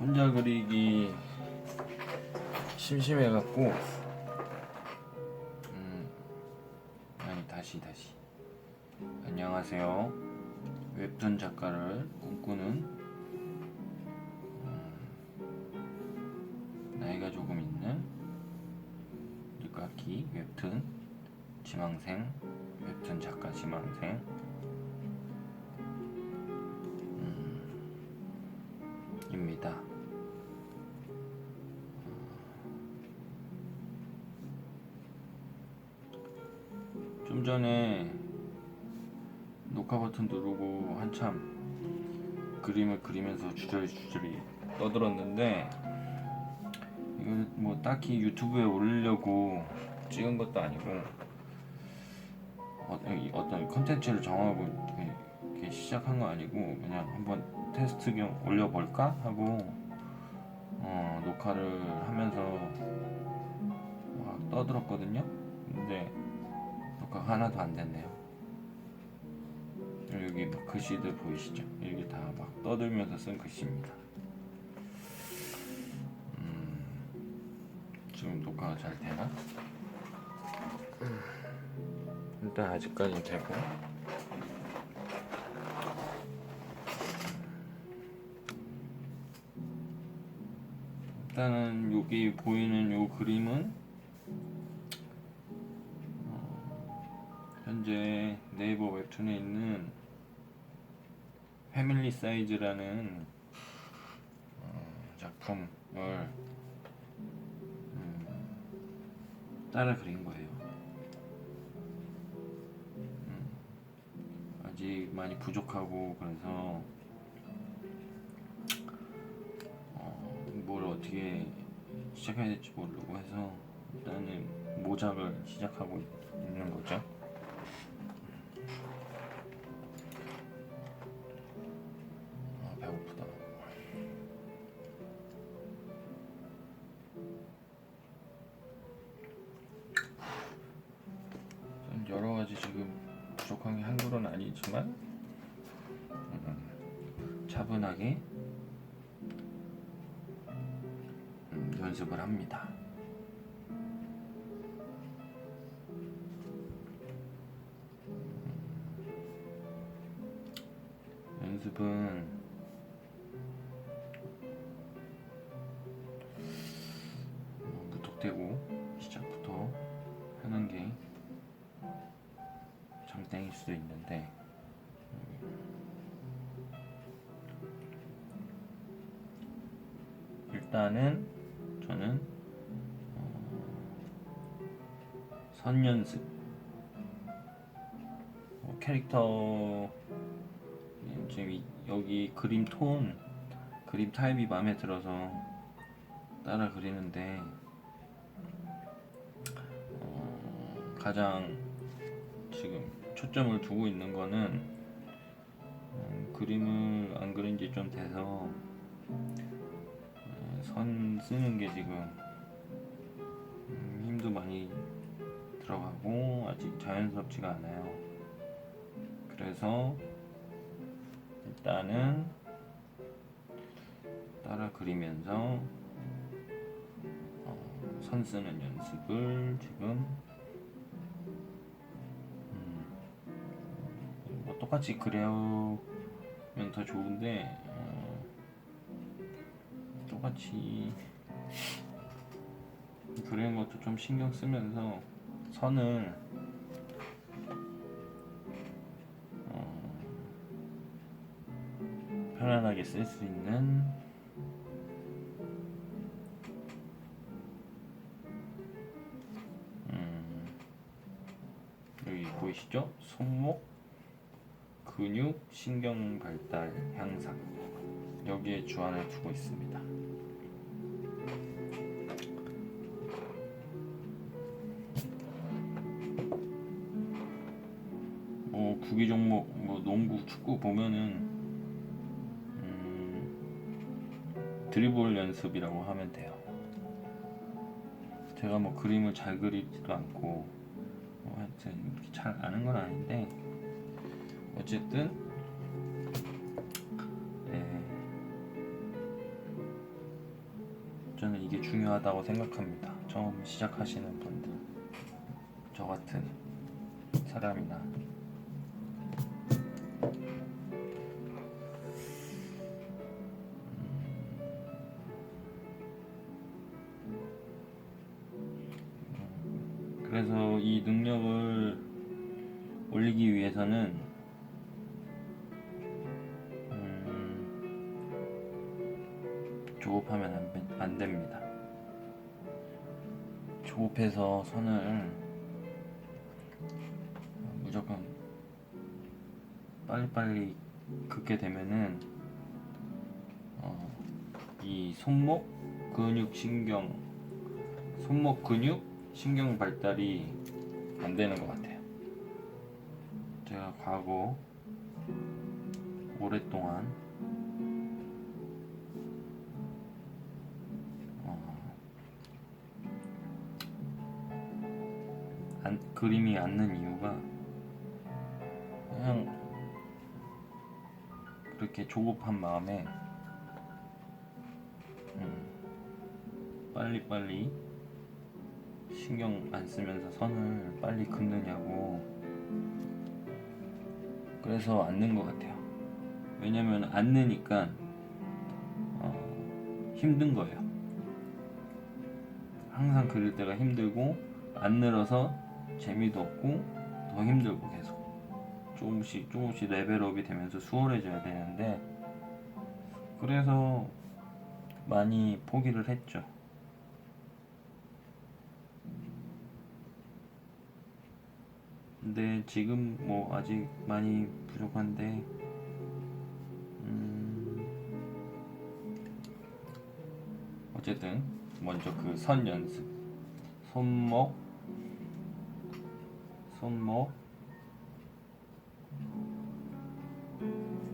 혼자 그리기 심심해갖고 아니 다시 안녕하세요. 웹툰 작가를 꿈꾸는 나이가 조금 있는 늦깎이 웹툰 지망생, 웹툰 작가 지망생 입니다. 좀 전에 녹화 버튼 누르고 한참 그림을 그리면서 주저리 떠들었는데 이거 뭐 딱히 유튜브에 올리려고 찍은 것도 아니고 어떤 컨텐츠를 정하고 이렇게 시작한 거 아니고 그냥 한번 테스트 겸 올려볼까 하고 녹화를 하면서 막 떠들었거든요. 근데 녹화가 하나도 안 됐네요. 여기 막 글씨들 보이시죠? 여기 다 막 떠들면서 쓴 글씨입니다. 지금 녹화가 잘 되나? 일단 아직까지는 되고 일단은 여기 보이는 요 그림은 현재 네이버 웹툰에 있는 패밀리 사이즈라는 작품을 따라 그린 거예요. 아직 많이 부족하고 그래서 뭘 어떻게 시작해야 될지 모르고 해서 일단은 모작을 시작하고 있는 거죠. 배고프다. 여러 가지 지금 부족한 게 한글은 아니지만 차분하게 연습을 합니다. 연습은 무턱대고 시작부터 하는 게 장땡일 수도 있는데 일단은 저는 선 연습 캐릭터 지금 여기 그림 톤 그림 타입이 마음에 들어서 따라 그리는데 가장 지금 초점을 두고 있는 거는 그림을 안 그린 지 좀 돼서 선 쓰는 게 지금 힘도 많이 들어가고 아직 자연스럽지가 않아요. 그래서 일단은 따라 그리면서 선 쓰는 연습을 지금 뭐 똑같이 그려면 더 좋은데 똑같이 그리는 것도 좀 신경 쓰면서 선을 편안하게 쓸 수 있는 여기 보이시죠? 손목, 근육, 신경 발달, 향상 여기에 주안을 두고 있습니다. 구기 종목 뭐 농구, 축구 보면은 드리블 연습이라고 하면 돼요. 제가 뭐 그림을 잘 그리지도 않고 하여튼 잘 아는 건 아닌데 어쨌든 저는 이게 중요하다고 생각합니다. 처음 시작하시는 분들, 저 같은 사람이나. 그래서 이 능력을 올리기 위해서는 조급하면 안 됩니다. 조급해서 선을 무조건 빨리빨리 긋게 되면은 이 손목 근육 신경 발달이 안 되는 것 같아요. 제가 과거 오랫동안 그림이 않는 이유가 그냥 그렇게 조급한 마음에 빨리빨리 신경 안 쓰면서 선을 빨리 긋느냐고. 그래서 안 는 것 같아요. 왜냐면 안 느니까 힘든 거예요. 항상 그릴 때가 힘들고 안 늘어서 재미도 없고 더 힘들고 계속 조금씩 레벨업이 되면서 수월해져야 되는데, 그래서 많이 포기를 했죠. 근데 지금 뭐 아직 많이 부족한데 어쨌든 먼저 그 선 연습, 손목,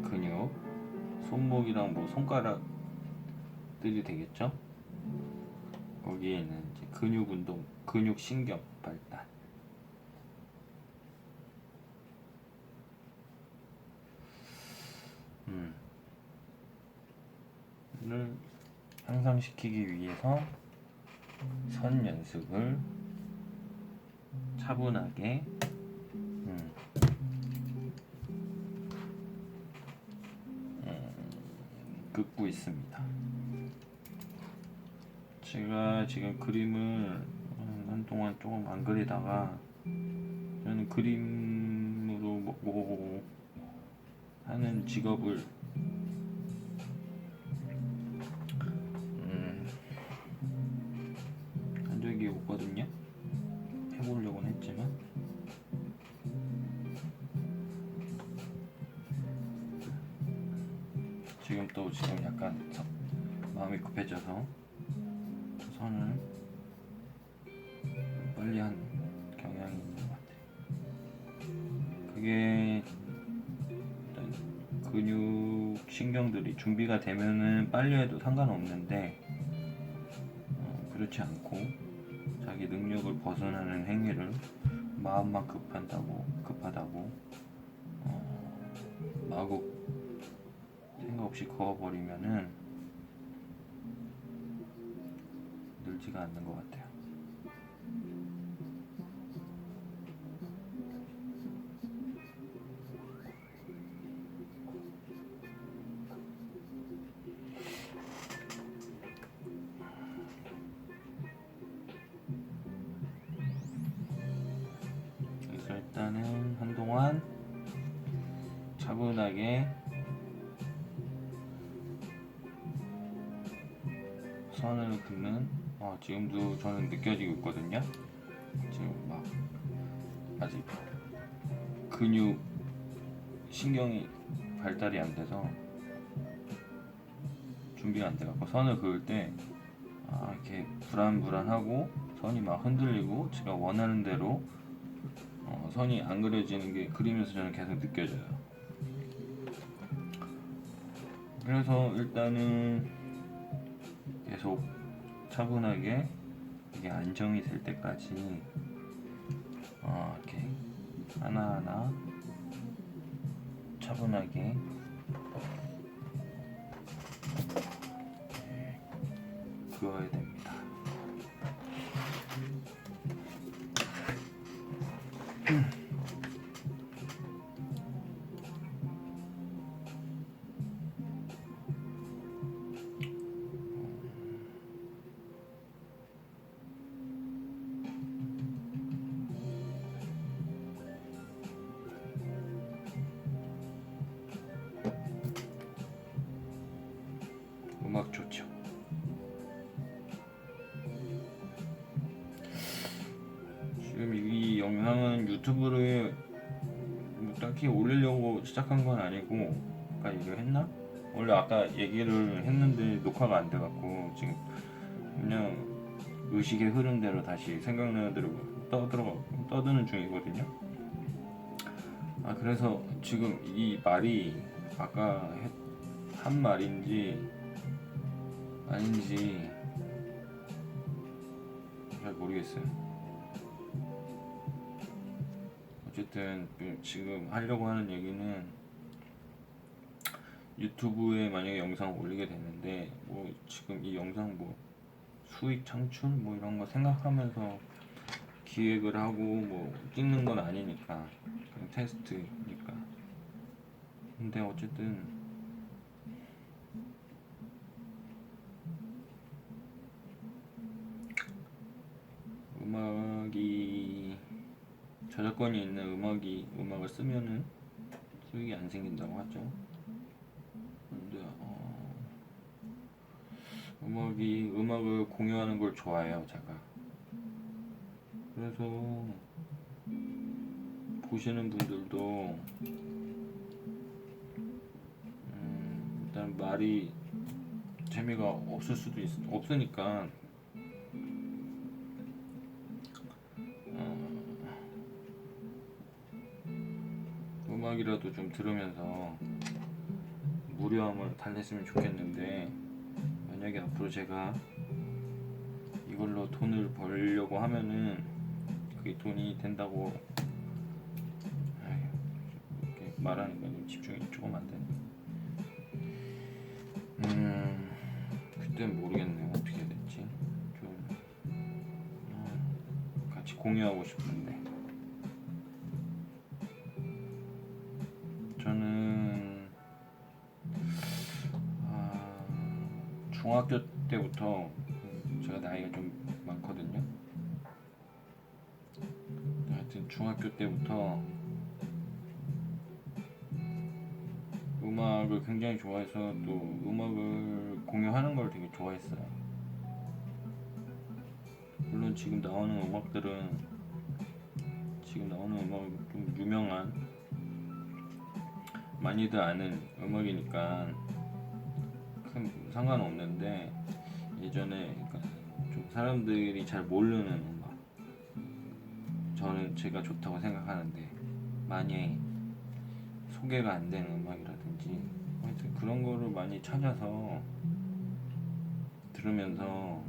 근육, 손목이랑 뭐 손가락들이 되겠죠? 거기에 있는 이제 근육 운동, 근육 신경 발달. 를 향상시키기 위해서 선 연습을 차분하게 긋고 있습니다. 제가 지금 그림을 한동안 조금 안 그리다가, 저는 그림으로 뭐 하는 직업을 한 적이 없거든요. 해보려고는 했지만 지금 약간 마음이 급해져서 선을 빨리 한 경향이 있는 것 같아요. 그게 일단 근육 신경들이 준비가 되면은 빨리 해도 상관없는데 그렇지 않고 자기 능력을 벗어나는 행위를 마음만 급하다고 마구 생각 없이 그어버리면은 늘지가 않는 것 같아요. 그래서 일단은 한동안 차분하게 선을 긋는, 지금도 저는 느껴지고 있거든요. 지금 막 아직 근육 신경이 발달이 안 돼서 준비가 안 돼갖고 선을 그을 때 이렇게 불안하고 선이 막 흔들리고 제가 원하는 대로 선이 안 그려지는 게 그리면서 저는 계속 느껴져요. 그래서 일단은 계속 차분하게 이게 안정이 될 때까지 이렇게 하나하나 차분하게 그어야 됩니다. 음악 좋죠. 지금 이 영상은 유튜브를 뭐 딱히 올리려고 시작한 건 아니고, 아까 얘기했나? 원래 아까 얘기를 했는데 녹화가 안 돼갖고 지금 그냥 의식의 흐름대로 다시 생각나는 대로 떠드는 중이거든요. 그래서 지금 이 말이 아까 한 말인지 아닌지 잘 모르겠어요. 어쨌든 지금 하려고 하는 얘기는, 유튜브에 만약에 영상을 올리게 됐는데 뭐 지금 이 영상 뭐 수익 창출 뭐 이런 거 생각하면서 기획을 하고 뭐 찍는 건 아니니까, 그냥 테스트니까. 근데 어쨌든 음악이 저작권이 있는 음악을 쓰면은 수익이 안 생긴다고 하죠. 근데 음악을 공유하는 걸 좋아해요, 제가. 그래서 보시는 분들도 일단 말이 재미가 없을 수도 없으니까 음악이라도 좀 들으면서 무료함을 달랬으면 좋겠는데, 만약에 앞으로 제가 이걸로 돈을 벌려고 하면은 그게 돈이 된다고, 이렇게 말하는 건 집중이 조금 안 되네. 그땐 모르겠네요. 어떻게 해야 될지. 좀 같이 공유하고 싶은데, 저는 중학교 때부터, 제가 나이가 좀 많거든요. 하여튼 중학교 때부터 음악을 굉장히 좋아해서 또 음악을 공유하는 걸 되게 좋아했어요. 물론 지금 나오는 음악은 좀 유명한, 많이들 아는 음악이니까 큰 상관없는데, 예전에 그러니까 좀 사람들이 잘 모르는 음악, 제가 좋다고 생각하는데 많이 소개가 안 되는 음악이라든지, 하여튼 그런 거를 많이 찾아서 들으면서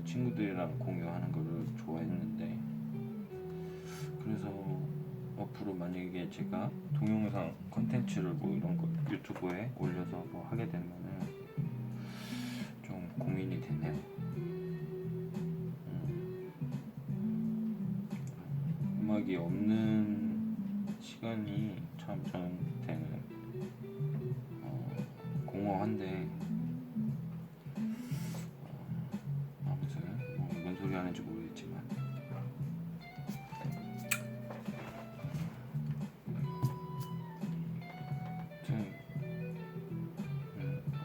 친구들이랑 공유하는 거를 좋아했는데, 그래서 앞으로 만약에 제가 동영상 컨텐츠를 뭐 이런 거 유튜브에 올려서 뭐 하게 되면은 좀 고민이 되네요. 음악이 없는 시간이 참 저한테는 공허한데, 아무튼 뭐 뭔 소리 하는지 모르겠지만, 아무튼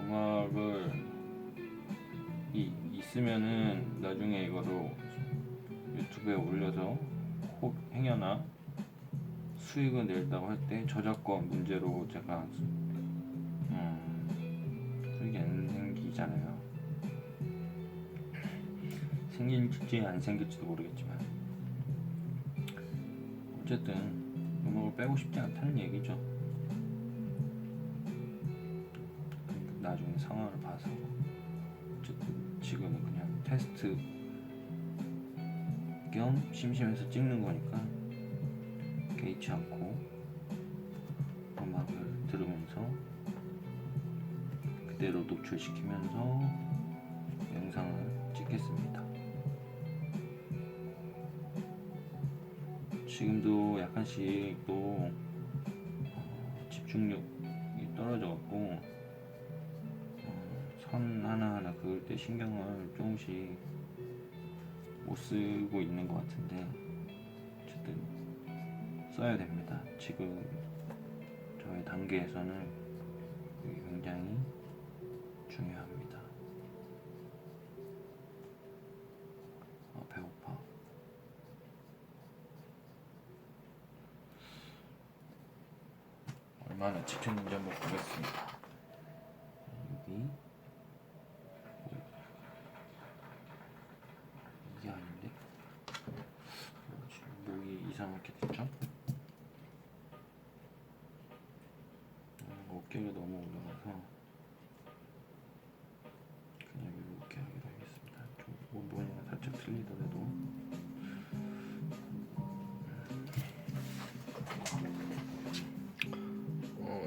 음악을 있으면은 나중에 이거로 유튜브에 올려서 혹 행여나 수익을 낼다고 할 때 저작권 문제로 제가 수익이 안 생기잖아요. 생길지 안 생길지도 모르겠지만, 어쨌든 음악을 빼고 싶지 않다는 얘기죠. 나중에 상황을 봐서. 어쨌든 지금은 그냥 테스트 겸 심심해서 찍는 거니까 개의치 않고 음악을 들으면서 그대로 노출시키면서 영상을 찍겠습니다. 지금도 약간씩 또 집중력이 떨어져갖고 선 하나하나 그을 때 신경을 조금씩 못 쓰고 있는 것 같은데, 어쨌든 써야 됩니다. 지금 저의 단계에서는 굉장히 얼마나 찍혔는지 한번 보겠습니다. 여기 이게 아닌데 지금 목이 이상하게 됐죠? 어깨가 너무 올라가서 그냥 이렇게 하기로 하겠습니다. 좀 모니가 살짝 틀리더라도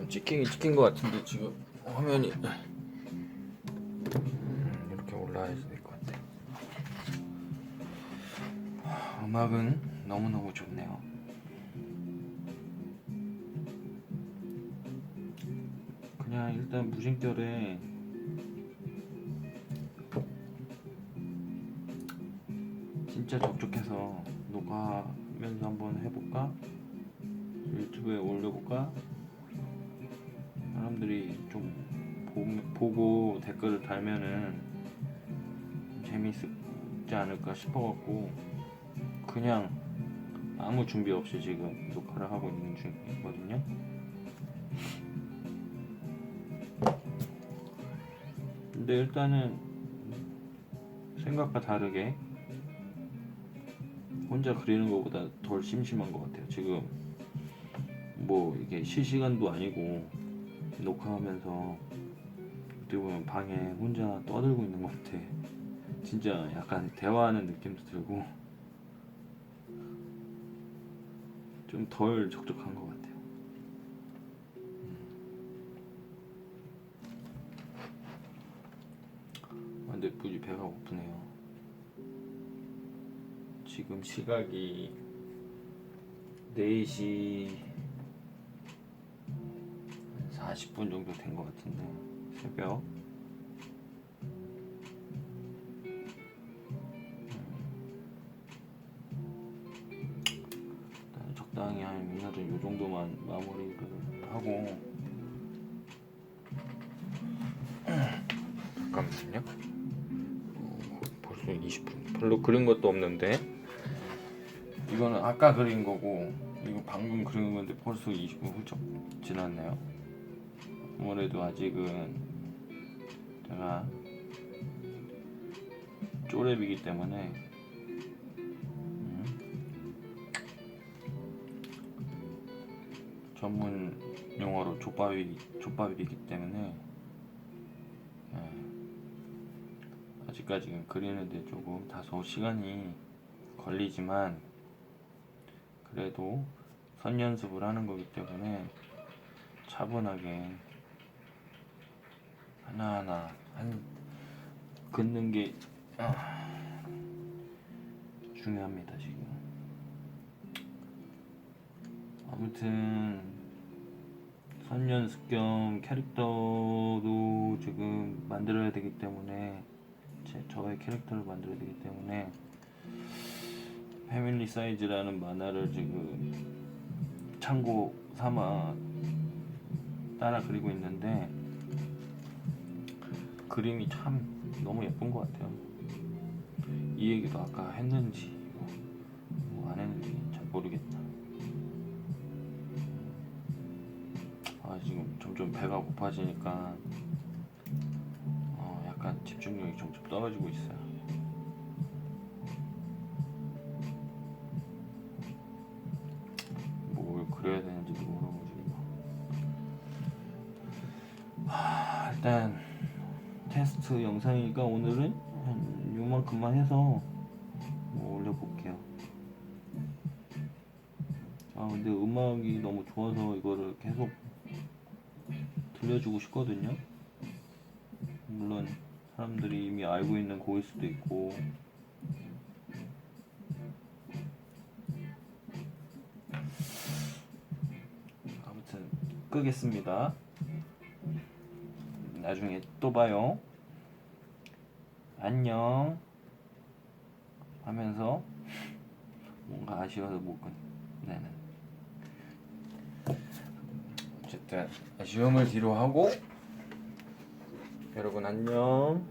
찍히긴 찍힌 것 같은데 지금 화면이 이렇게 올라와야 될 것 같아. 음악은 너무너무 좋네요. 그냥 일단 무심결에 진짜 적적해서 녹화하면서 한번 해볼까? 유튜브에 올려볼까? 사람들이 좀 보고 댓글을 달면은 재밌지 않을까 싶어갖고 그냥 아무 준비 없이 지금 녹화를 하고 있는 중이거든요. 근데 일단은 생각과 다르게 혼자 그리는 것보다 덜 심심한 것 같아요. 지금 뭐 이게 실시간도 아니고 녹화하면서 어떻게 보면 방에 혼자 떠들고 있는 것 같아. 진짜 약간 대화하는 느낌도 들고 좀 덜 적적한 것 같아요. 근데 무지 배가 고프네요. 지금 시각이 4시 40분 정도 된 것 같은데 새벽 일단 적당히 한 오늘은 이 정도만 마무리를 하고 잠깐만요. 벌써 20분. 별로 그린 것도 없는데 이거는 아까 그린 거고 이거 방금 그린 건데 벌써 20분 훌쩍 지났네요. 아무래도 아직은 제가 쪼렙이기 때문에 전문 용어로 족밥이기 때문에 아직까지는 그리는데 조금 다소 시간이 걸리지만 그래도 선 연습을 하는 거기 때문에 차분하게 하나하나 긋는 게 중요합니다. 지금 아무튼 선 연습 겸 캐릭터도 지금 만들어야 되기 때문에 저의 캐릭터를 만들어야 되기 때문에 패밀리 사이즈라는 만화를 지금 참고 삼아 따라 그리고 있는데 그림이 참 너무 예쁜 것 같아요. 이 얘기도 아까 했는지 뭐 안 했는지 잘 모르겠다. 지금 점점 배가 고파지니까 약간 집중력이 점점 떨어지고 있어요. 뭘 그려야 되는지도 모르고 지금. 일단 테스트 영상이니까 오늘은 한 요만큼만 해서 뭐 올려볼게요. 근데 음악이 너무 좋아서 이거를 계속 들려주고 싶거든요. 물론 사람들이 이미 알고 있는 곡일 수도 있고 아무튼 끄겠습니다. 나중에 또 봐요. 안녕 하면서 뭔가 아쉬워서 못 끝내는 어쨌든 아쉬움을 뒤로 하고 여러분 안녕.